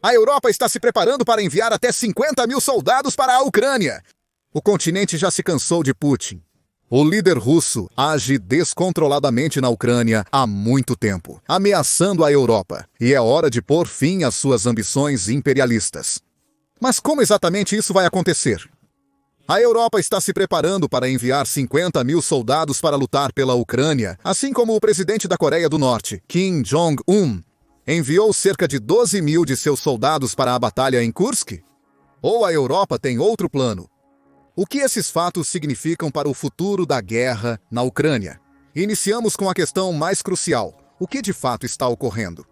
A Europa está se preparando para enviar até 50 mil soldados para a Ucrânia. O continente já se cansou de Putin. O líder russo age descontroladamente na Ucrânia há muito tempo, ameaçando a Europa, e é hora de pôr fim às suas ambições imperialistas. Mas como exatamente isso vai acontecer? A Europa está se preparando para enviar 50 mil soldados para lutar pela Ucrânia, assim como o presidente da Coreia do Norte, Kim Jong-un, enviou cerca de 12 mil de seus soldados para a batalha em Kursk? Ou a Europa tem outro plano? O que esses fatos significam para o futuro da guerra na Ucrânia? Iniciamos com a questão mais crucial: o que de fato está ocorrendo?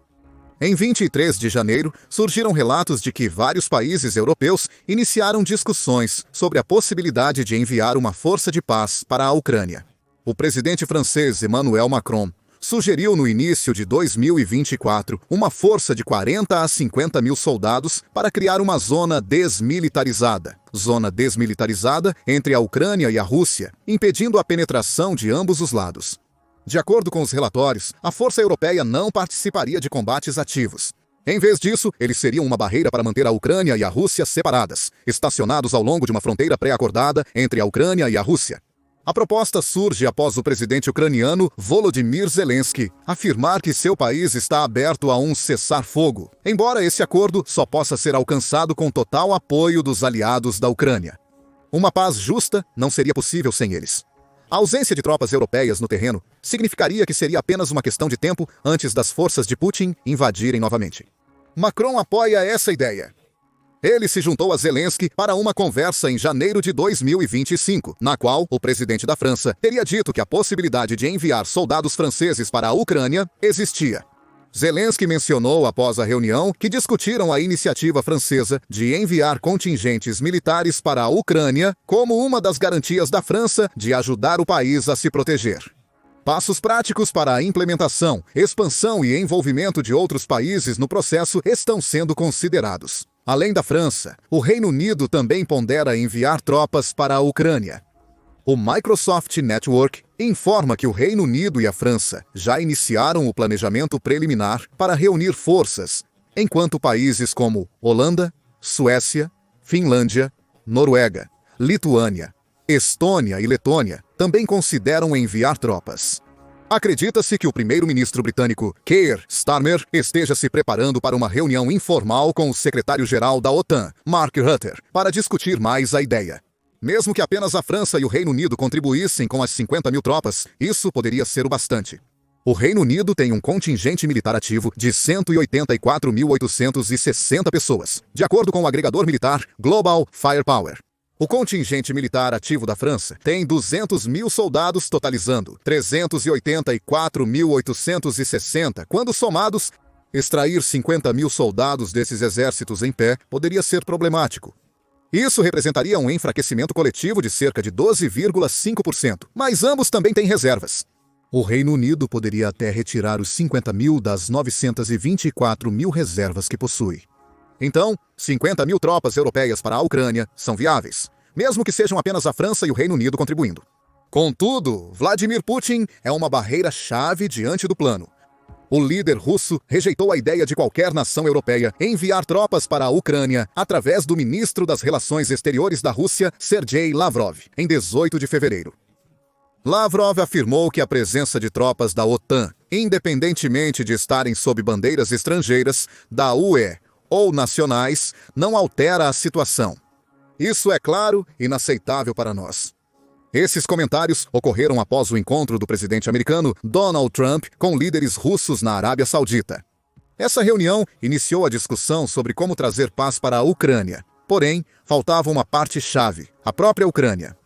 Em 23 de janeiro, surgiram relatos de que vários países europeus iniciaram discussões sobre a possibilidade de enviar uma força de paz para a Ucrânia. O presidente francês Emmanuel Macron sugeriu no início de 2024 uma força de 40 a 50 mil soldados para criar uma zona desmilitarizada entre a Ucrânia e a Rússia, impedindo a penetração de ambos os lados. De acordo com os relatórios, a força europeia não participaria de combates ativos. Em vez disso, eles seriam uma barreira para manter a Ucrânia e a Rússia separadas, estacionados ao longo de uma fronteira pré-acordada entre a Ucrânia e a Rússia. A proposta surge após o presidente ucraniano Volodymyr Zelensky afirmar que seu país está aberto a um cessar-fogo, embora esse acordo só possa ser alcançado com total apoio dos aliados da Ucrânia. Uma paz justa não seria possível sem eles. A ausência de tropas europeias no terreno significaria que seria apenas uma questão de tempo antes das forças de Putin invadirem novamente. Macron apoia essa ideia. Ele se juntou a Zelensky para uma conversa em janeiro de 2025, na qual o presidente da França teria dito que a possibilidade de enviar soldados franceses para a Ucrânia existia. Zelensky mencionou após a reunião que discutiram a iniciativa francesa de enviar contingentes militares para a Ucrânia como uma das garantias da França de ajudar o país a se proteger. Passos práticos para a implementação, expansão e envolvimento de outros países no processo estão sendo considerados. Além da França, o Reino Unido também pondera enviar tropas para a Ucrânia. O Microsoft Network informa que o Reino Unido e a França já iniciaram o planejamento preliminar para reunir forças, enquanto países como Holanda, Suécia, Finlândia, Noruega, Lituânia, Estônia e Letônia também consideram enviar tropas. Acredita-se que o primeiro-ministro britânico Keir Starmer esteja se preparando para uma reunião informal com o secretário-geral da OTAN, Mark Rutte, para discutir mais a ideia. Mesmo que apenas a França e o Reino Unido contribuíssem com as 50 mil tropas, isso poderia ser o bastante. O Reino Unido tem um contingente militar ativo de 184.860 pessoas, de acordo com o agregador militar Global Firepower. O contingente militar ativo da França tem 200 mil soldados, totalizando 384.860, quando somados. Extrair 50 mil soldados desses exércitos em pé poderia ser problemático. Isso representaria um enfraquecimento coletivo de cerca de 12,5%, mas ambos também têm reservas. O Reino Unido poderia até retirar os 50 mil das 924 mil reservas que possui. Então, 50 mil tropas europeias para a Ucrânia são viáveis, mesmo que sejam apenas a França e o Reino Unido contribuindo. Contudo, Vladimir Putin é uma barreira-chave diante do plano. O líder russo rejeitou a ideia de qualquer nação europeia enviar tropas para a Ucrânia através do ministro das Relações Exteriores da Rússia, Sergei Lavrov, em 18 de fevereiro. Lavrov afirmou que a presença de tropas da OTAN, independentemente de estarem sob bandeiras estrangeiras, da UE ou nacionais, não altera a situação. Isso é, claro, inaceitável para nós. Esses comentários ocorreram após o encontro do presidente americano Donald Trump com líderes russos na Arábia Saudita. Essa reunião iniciou a discussão sobre como trazer paz para a Ucrânia. Porém, faltava uma parte-chave, a própria Ucrânia.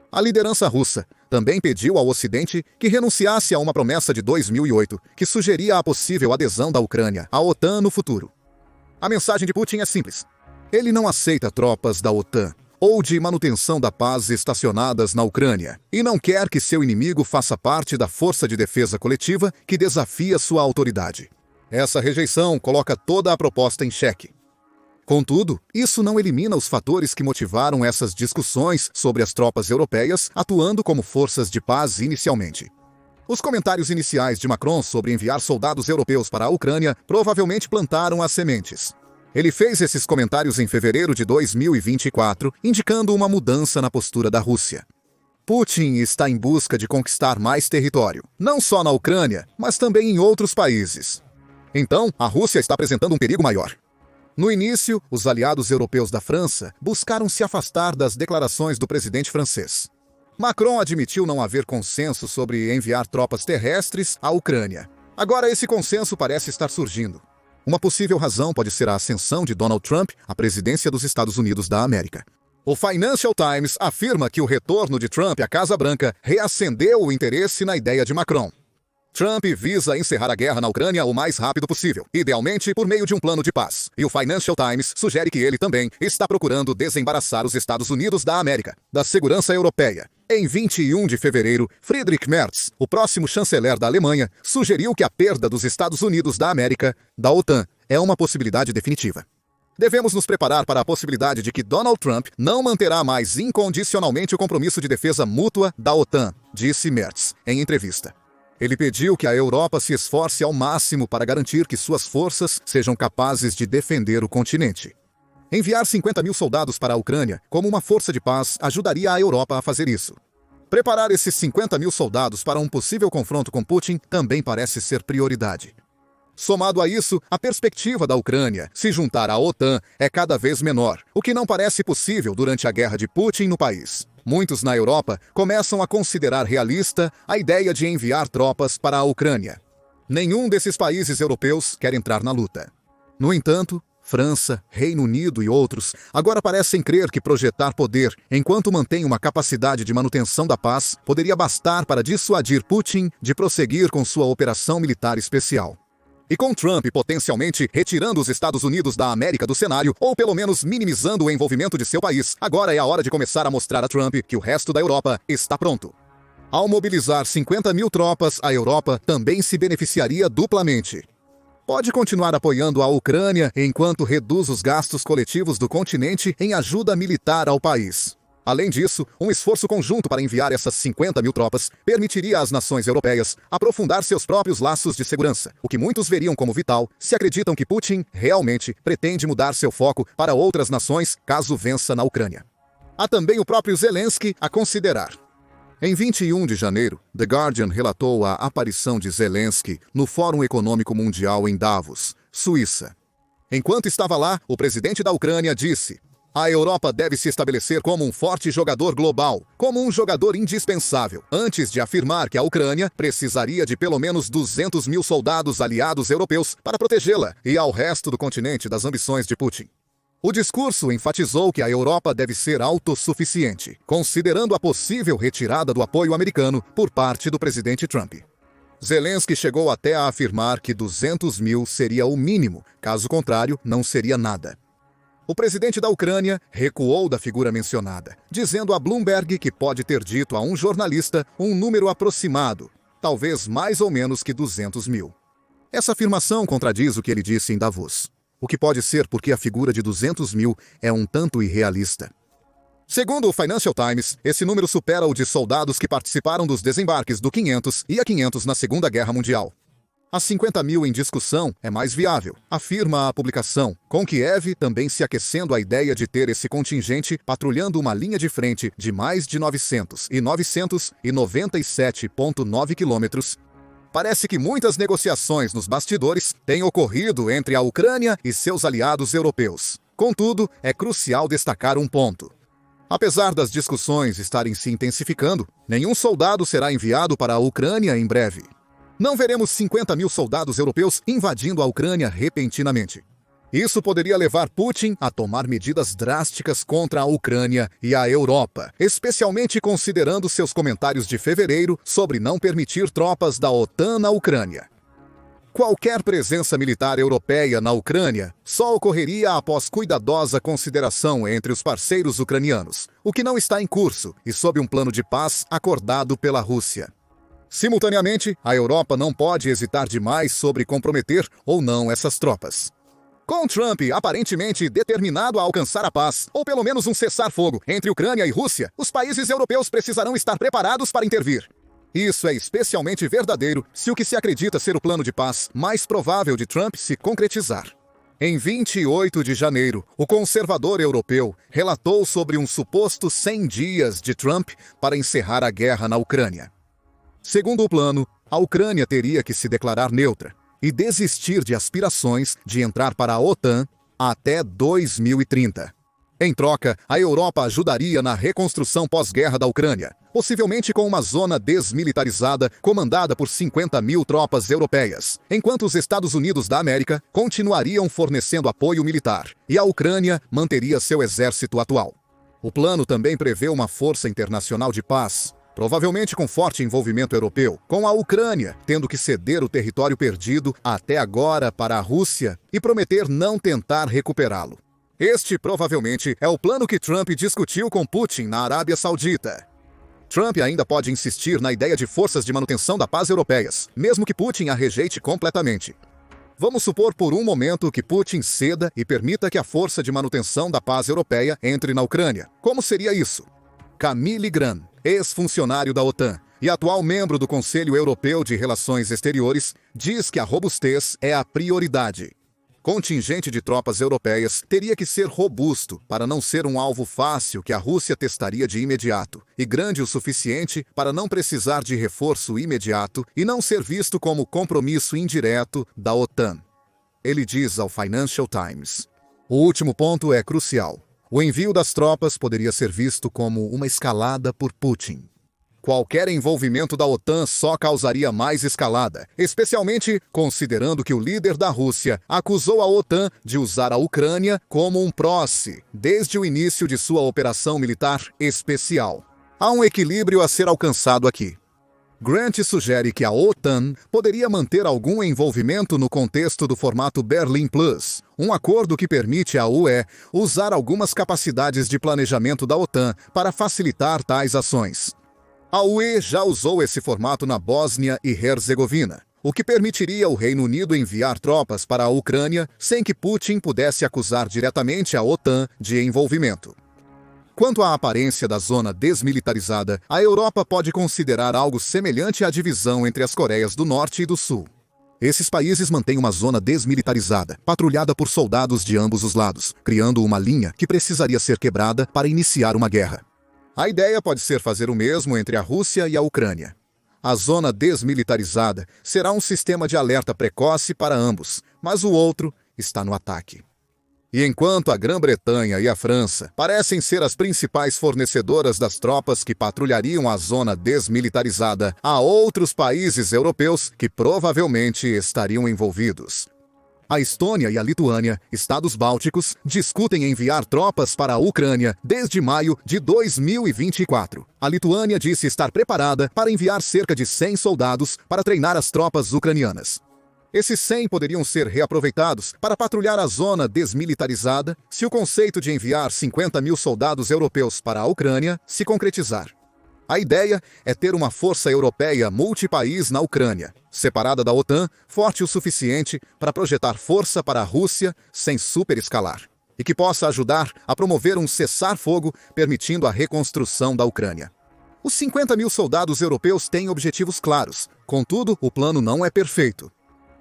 A liderança russa também pediu ao Ocidente que renunciasse a uma promessa de 2008, que sugeria a possível adesão da Ucrânia à OTAN no futuro. A mensagem de Putin é simples. Ele não aceita tropas da OTAN ou de manutenção da paz estacionadas na Ucrânia, e não quer que seu inimigo faça parte da força de defesa coletiva que desafia sua autoridade. Essa rejeição coloca toda a proposta em xeque. Contudo, isso não elimina os fatores que motivaram essas discussões sobre as tropas europeias atuando como forças de paz inicialmente. Os comentários iniciais de Macron sobre enviar soldados europeus para a Ucrânia provavelmente plantaram as sementes. Ele fez esses comentários em fevereiro de 2024, indicando uma mudança na postura da Rússia. Putin está em busca de conquistar mais território, não só na Ucrânia, mas também em outros países. Então, a Rússia está apresentando um perigo maior. No início, os aliados europeus da França buscaram se afastar das declarações do presidente francês. Macron admitiu não haver consenso sobre enviar tropas terrestres à Ucrânia. Agora esse consenso parece estar surgindo. Uma possível razão pode ser a ascensão de Donald Trump à presidência dos Estados Unidos da América. O Financial Times afirma que o retorno de Trump à Casa Branca reacendeu o interesse na ideia de Macron. Trump visa encerrar a guerra na Ucrânia o mais rápido possível, idealmente por meio de um plano de paz. E o Financial Times sugere que ele também está procurando desembaraçar os Estados Unidos da América, da segurança europeia. Em 21 de fevereiro, Friedrich Merz, o próximo chanceler da Alemanha, sugeriu que a perda dos Estados Unidos da América, da OTAN, é uma possibilidade definitiva. Devemos nos preparar para a possibilidade de que Donald Trump não manterá mais incondicionalmente o compromisso de defesa mútua da OTAN, disse Merz, em entrevista. Ele pediu que a Europa se esforce ao máximo para garantir que suas forças sejam capazes de defender o continente. Enviar 50 mil soldados para a Ucrânia como uma força de paz ajudaria a Europa a fazer isso. Preparar esses 50 mil soldados para um possível confronto com Putin também parece ser prioridade. Somado a isso, a perspectiva da Ucrânia se juntar à OTAN é cada vez menor, o que não parece possível durante a guerra de Putin no país. Muitos na Europa começam a considerar realista a ideia de enviar tropas para a Ucrânia. Nenhum desses países europeus quer entrar na luta. No entanto, França, Reino Unido e outros agora parecem crer que projetar poder enquanto mantém uma capacidade de manutenção da paz poderia bastar para dissuadir Putin de prosseguir com sua operação militar especial. E com Trump potencialmente retirando os Estados Unidos da América do cenário, ou pelo menos minimizando o envolvimento de seu país, agora é a hora de começar a mostrar a Trump que o resto da Europa está pronto. Ao mobilizar 50 mil tropas, a Europa também se beneficiaria duplamente. Pode continuar apoiando a Ucrânia enquanto reduz os gastos coletivos do continente em ajuda militar ao país. Além disso, um esforço conjunto para enviar essas 50 mil tropas permitiria às nações europeias aprofundar seus próprios laços de segurança, o que muitos veriam como vital se acreditam que Putin realmente pretende mudar seu foco para outras nações caso vença na Ucrânia. Há também o próprio Zelensky a considerar. Em 21 de janeiro, The Guardian relatou a aparição de Zelensky no Fórum Econômico Mundial em Davos, Suíça. Enquanto estava lá, o presidente da Ucrânia disse: a Europa deve se estabelecer como um forte jogador global, como um jogador indispensável, antes de afirmar que a Ucrânia precisaria de pelo menos 200 mil soldados aliados europeus para protegê-la e ao resto do continente das ambições de Putin. O discurso enfatizou que a Europa deve ser autossuficiente, considerando a possível retirada do apoio americano por parte do presidente Trump. Zelensky chegou até a afirmar que 200 mil seria o mínimo, caso contrário, não seria nada. O presidente da Ucrânia recuou da figura mencionada, dizendo a Bloomberg que pode ter dito a um jornalista um número aproximado, talvez mais ou menos que 200 mil. Essa afirmação contradiz o que ele disse em Davos, o que pode ser porque a figura de 200 mil é um tanto irrealista. Segundo o Financial Times, esse número supera o de soldados que participaram dos desembarques do 500 e A-500 na Segunda Guerra Mundial. As 50 mil em discussão é mais viável, afirma a publicação, com Kiev também se aquecendo a ideia de ter esse contingente patrulhando uma linha de frente de mais de 997,9 quilômetros. Parece que muitas negociações nos bastidores têm ocorrido entre a Ucrânia e seus aliados europeus. Contudo, é crucial destacar um ponto. Apesar das discussões estarem se intensificando, nenhum soldado será enviado para a Ucrânia em breve. Não veremos 50 mil soldados europeus invadindo a Ucrânia repentinamente. Isso poderia levar Putin a tomar medidas drásticas contra a Ucrânia e a Europa, especialmente considerando seus comentários de fevereiro sobre não permitir tropas da OTAN na Ucrânia. Qualquer presença militar europeia na Ucrânia só ocorreria após cuidadosa consideração entre os parceiros ucranianos, o que não está em curso e sob um plano de paz acordado pela Rússia. Simultaneamente, a Europa não pode hesitar demais sobre comprometer ou não essas tropas. Com Trump aparentemente determinado a alcançar a paz, ou pelo menos um cessar-fogo entre Ucrânia e Rússia, os países europeus precisarão estar preparados para intervir. Isso é especialmente verdadeiro se o que se acredita ser o plano de paz mais provável de Trump se concretizar. Em 28 de janeiro, o conservador europeu relatou sobre um suposto 100 dias de Trump para encerrar a guerra na Ucrânia. Segundo o plano, a Ucrânia teria que se declarar neutra e desistir de aspirações de entrar para a OTAN até 2030. Em troca, a Europa ajudaria na reconstrução pós-guerra da Ucrânia, possivelmente com uma zona desmilitarizada comandada por 50 mil tropas europeias, enquanto os Estados Unidos da América continuariam fornecendo apoio militar e a Ucrânia manteria seu exército atual. O plano também prevê uma força internacional de paz, provavelmente com forte envolvimento europeu, com a Ucrânia tendo que ceder o território perdido até agora para a Rússia e prometer não tentar recuperá-lo. Este provavelmente é o plano que Trump discutiu com Putin na Arábia Saudita. Trump ainda pode insistir na ideia de forças de manutenção da paz europeias, mesmo que Putin a rejeite completamente. Vamos supor por um momento que Putin ceda e permita que a força de manutenção da paz europeia entre na Ucrânia. Como seria isso? Camille Gran, ex-funcionário da OTAN e atual membro do Conselho Europeu de Relações Exteriores, diz que a robustez é a prioridade. Contingente de tropas europeias teria que ser robusto para não ser um alvo fácil que a Rússia testaria de imediato, e grande o suficiente para não precisar de reforço imediato e não ser visto como compromisso indireto da OTAN. Ele diz ao Financial Times. O último ponto é crucial. O envio das tropas poderia ser visto como uma escalada por Putin. Qualquer envolvimento da OTAN só causaria mais escalada, especialmente considerando que o líder da Rússia acusou a OTAN de usar a Ucrânia como um proxy desde o início de sua operação militar especial. Há um equilíbrio a ser alcançado aqui. Grant sugere que a OTAN poderia manter algum envolvimento no contexto do formato Berlin Plus, um acordo que permite à UE usar algumas capacidades de planejamento da OTAN para facilitar tais ações. A UE já usou esse formato na Bósnia e Herzegovina, o que permitiria ao Reino Unido enviar tropas para a Ucrânia sem que Putin pudesse acusar diretamente a OTAN de envolvimento. Quanto à aparência da zona desmilitarizada, a Europa pode considerar algo semelhante à divisão entre as Coreias do Norte e do Sul. Esses países mantêm uma zona desmilitarizada, patrulhada por soldados de ambos os lados, criando uma linha que precisaria ser quebrada para iniciar uma guerra. A ideia pode ser fazer o mesmo entre a Rússia e a Ucrânia. A zona desmilitarizada será um sistema de alerta precoce para ambos, mas o outro está no ataque. E enquanto a Grã-Bretanha e a França parecem ser as principais fornecedoras das tropas que patrulhariam a zona desmilitarizada, há outros países europeus que provavelmente estariam envolvidos. A Estônia e a Lituânia, estados bálticos, discutem enviar tropas para a Ucrânia desde maio de 2024. A Lituânia disse estar preparada para enviar cerca de 100 soldados para treinar as tropas ucranianas. Esses 100 poderiam ser reaproveitados para patrulhar a zona desmilitarizada se o conceito de enviar 50 mil soldados europeus para a Ucrânia se concretizar. A ideia é ter uma força europeia multipaís na Ucrânia, separada da OTAN, forte o suficiente para projetar força para a Rússia sem superescalar, e que possa ajudar a promover um cessar-fogo permitindo a reconstrução da Ucrânia. Os 50 mil soldados europeus têm objetivos claros, contudo, o plano não é perfeito.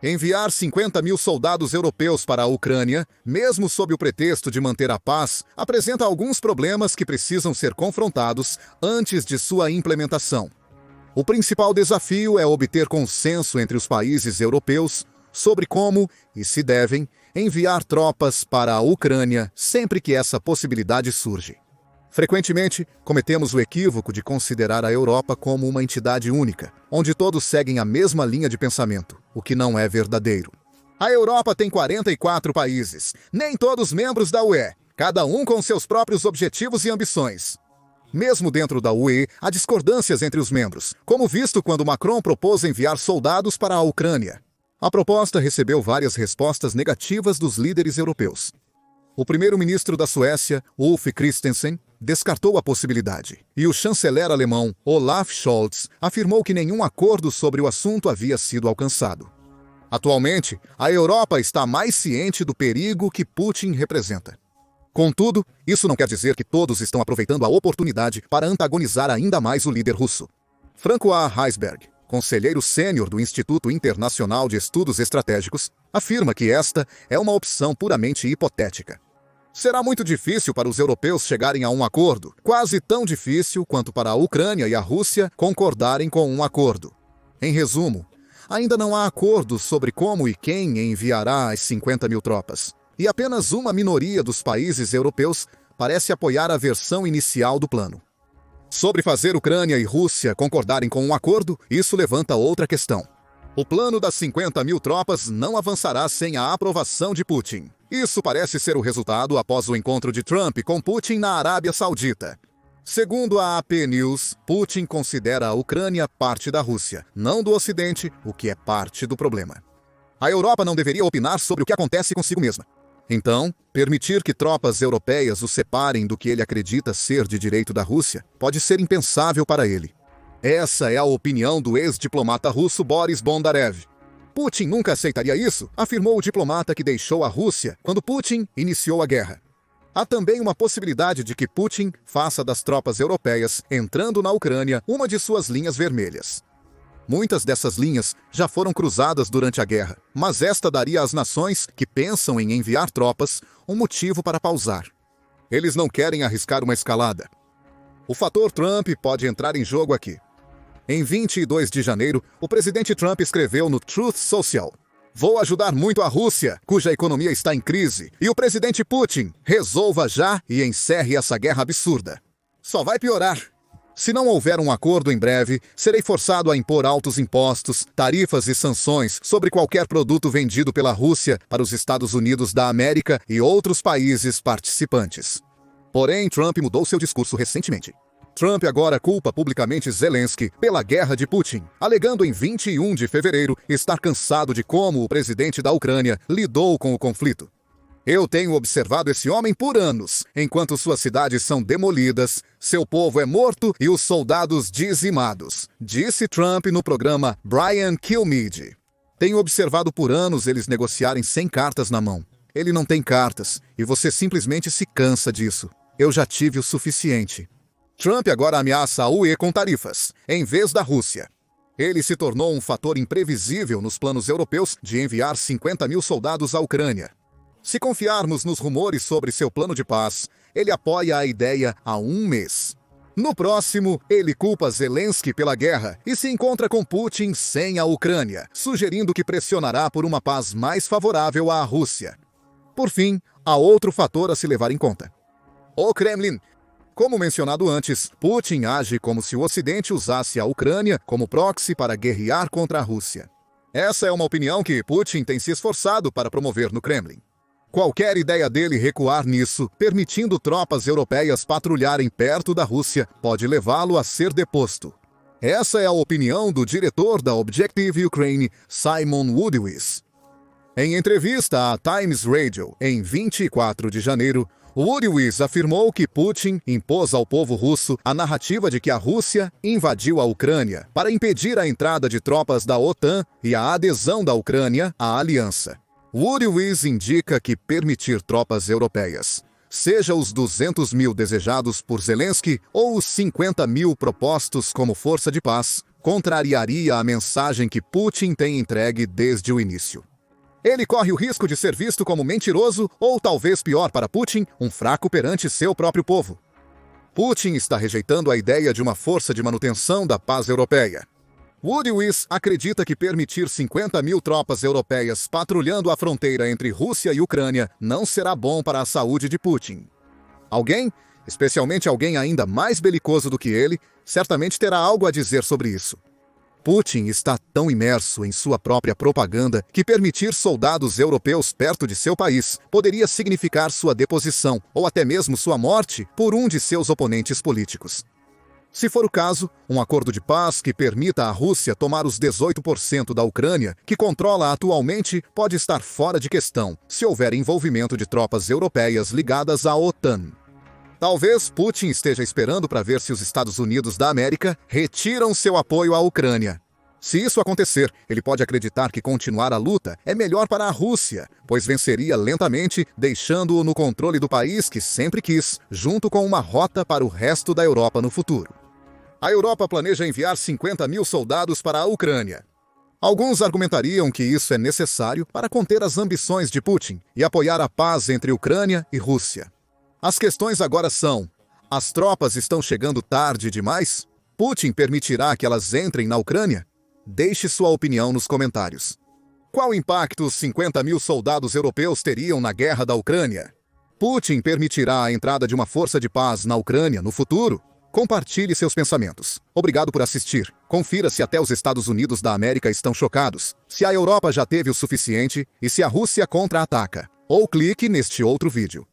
Enviar 50 mil soldados europeus para a Ucrânia, mesmo sob o pretexto de manter a paz, apresenta alguns problemas que precisam ser confrontados antes de sua implementação. O principal desafio é obter consenso entre os países europeus sobre como, e se devem, enviar tropas para a Ucrânia sempre que essa possibilidade surge. Frequentemente, cometemos o equívoco de considerar a Europa como uma entidade única, onde todos seguem a mesma linha de pensamento, o que não é verdadeiro. A Europa tem 44 países, nem todos membros da UE, cada um com seus próprios objetivos e ambições. Mesmo dentro da UE, há discordâncias entre os membros, como visto quando Macron propôs enviar soldados para a Ucrânia. A proposta recebeu várias respostas negativas dos líderes europeus. O primeiro-ministro da Suécia, Ulf Kristersson, descartou a possibilidade, e o chanceler alemão, Olaf Scholz, afirmou que nenhum acordo sobre o assunto havia sido alcançado. Atualmente, a Europa está mais ciente do perigo que Putin representa. Contudo, isso não quer dizer que todos estão aproveitando a oportunidade para antagonizar ainda mais o líder russo. Francois Heisberg, conselheiro sênior do Instituto Internacional de Estudos Estratégicos, afirma que esta é uma opção puramente hipotética. Será muito difícil para os europeus chegarem a um acordo, quase tão difícil quanto para a Ucrânia e a Rússia concordarem com um acordo. Em resumo, ainda não há acordo sobre como e quem enviará as 50 mil tropas, e apenas uma minoria dos países europeus parece apoiar a versão inicial do plano. Sobre fazer Ucrânia e Rússia concordarem com um acordo, isso levanta outra questão. O plano das 50 mil tropas não avançará sem a aprovação de Putin. Isso parece ser o resultado após o encontro de Trump com Putin na Arábia Saudita. Segundo a AP News, Putin considera a Ucrânia parte da Rússia, não do Ocidente, o que é parte do problema. A Europa não deveria opinar sobre o que acontece consigo mesma. Então, permitir que tropas europeias o separem do que ele acredita ser de direito da Rússia pode ser impensável para ele. Essa é a opinião do ex-diplomata russo Boris Bondarev. Putin nunca aceitaria isso, afirmou o diplomata que deixou a Rússia quando Putin iniciou a guerra. Há também uma possibilidade de que Putin faça das tropas europeias entrando na Ucrânia uma de suas linhas vermelhas. Muitas dessas linhas já foram cruzadas durante a guerra, mas esta daria às nações que pensam em enviar tropas um motivo para pausar. Eles não querem arriscar uma escalada. O fator Trump pode entrar em jogo aqui. Em 22 de janeiro, o presidente Trump escreveu no Truth Social: "Vou ajudar muito a Rússia, cuja economia está em crise, e o presidente Putin resolva já e encerre essa guerra absurda. Só vai piorar. Se não houver um acordo em breve, serei forçado a impor altos impostos, tarifas e sanções sobre qualquer produto vendido pela Rússia para os Estados Unidos da América e outros países participantes." Porém, Trump mudou seu discurso recentemente. Trump agora culpa publicamente Zelensky pela guerra de Putin, alegando em 21 de fevereiro estar cansado de como o presidente da Ucrânia lidou com o conflito. "Eu tenho observado esse homem por anos, enquanto suas cidades são demolidas, seu povo é morto e os soldados dizimados", disse Trump no programa Brian Kilmeade. "Tenho observado por anos eles negociarem sem cartas na mão. Ele não tem cartas, e você simplesmente se cansa disso. Eu já tive o suficiente." Trump agora ameaça a UE com tarifas, em vez da Rússia. Ele se tornou um fator imprevisível nos planos europeus de enviar 50 mil soldados à Ucrânia. Se confiarmos nos rumores sobre seu plano de paz, ele apoia a ideia há um mês. No próximo, ele culpa Zelensky pela guerra e se encontra com Putin sem a Ucrânia, sugerindo que pressionará por uma paz mais favorável à Rússia. Por fim, há outro fator a se levar em conta: o Kremlin. Como mencionado antes, Putin age como se o Ocidente usasse a Ucrânia como proxy para guerrear contra a Rússia. Essa é uma opinião que Putin tem se esforçado para promover no Kremlin. Qualquer ideia dele recuar nisso, permitindo tropas europeias patrulharem perto da Rússia, pode levá-lo a ser deposto. Essa é a opinião do diretor da Objective Ukraine, Simon Woodwiss. Em entrevista à Times Radio, em 24 de janeiro, Woodwiss afirmou que Putin impôs ao povo russo a narrativa de que a Rússia invadiu a Ucrânia para impedir a entrada de tropas da OTAN e a adesão da Ucrânia à aliança. Woodwiss indica que permitir tropas europeias, seja os 200 mil desejados por Zelensky ou os 50 mil propostos como força de paz, contrariaria a mensagem que Putin tem entregue desde o início. Ele corre o risco de ser visto como mentiroso ou, talvez pior para Putin, um fraco perante seu próprio povo. Putin está rejeitando a ideia de uma força de manutenção da paz europeia. Woodwiss acredita que permitir 50 mil tropas europeias patrulhando a fronteira entre Rússia e Ucrânia não será bom para a saúde de Putin. Alguém, especialmente alguém ainda mais belicoso do que ele, certamente terá algo a dizer sobre isso. Putin está tão imerso em sua própria propaganda que permitir soldados europeus perto de seu país poderia significar sua deposição ou até mesmo sua morte por um de seus oponentes políticos. Se for o caso, um acordo de paz que permita à Rússia tomar os 18% da Ucrânia, que controla atualmente, pode estar fora de questão se houver envolvimento de tropas europeias ligadas à OTAN. Talvez Putin esteja esperando para ver se os Estados Unidos da América retiram seu apoio à Ucrânia. Se isso acontecer, ele pode acreditar que continuar a luta é melhor para a Rússia, pois venceria lentamente, deixando-o no controle do país que sempre quis, junto com uma rota para o resto da Europa no futuro. A Europa planeja enviar 50 mil soldados para a Ucrânia. Alguns argumentariam que isso é necessário para conter as ambições de Putin e apoiar a paz entre Ucrânia e Rússia. As questões agora são: as tropas estão chegando tarde demais? Putin permitirá que elas entrem na Ucrânia? Deixe sua opinião nos comentários. Qual impacto os 50 mil soldados europeus teriam na guerra da Ucrânia? Putin permitirá a entrada de uma força de paz na Ucrânia no futuro? Compartilhe seus pensamentos. Obrigado por assistir. Confira se até os Estados Unidos da América estão chocados, se a Europa já teve o suficiente e se a Rússia contra-ataca. Ou clique neste outro vídeo.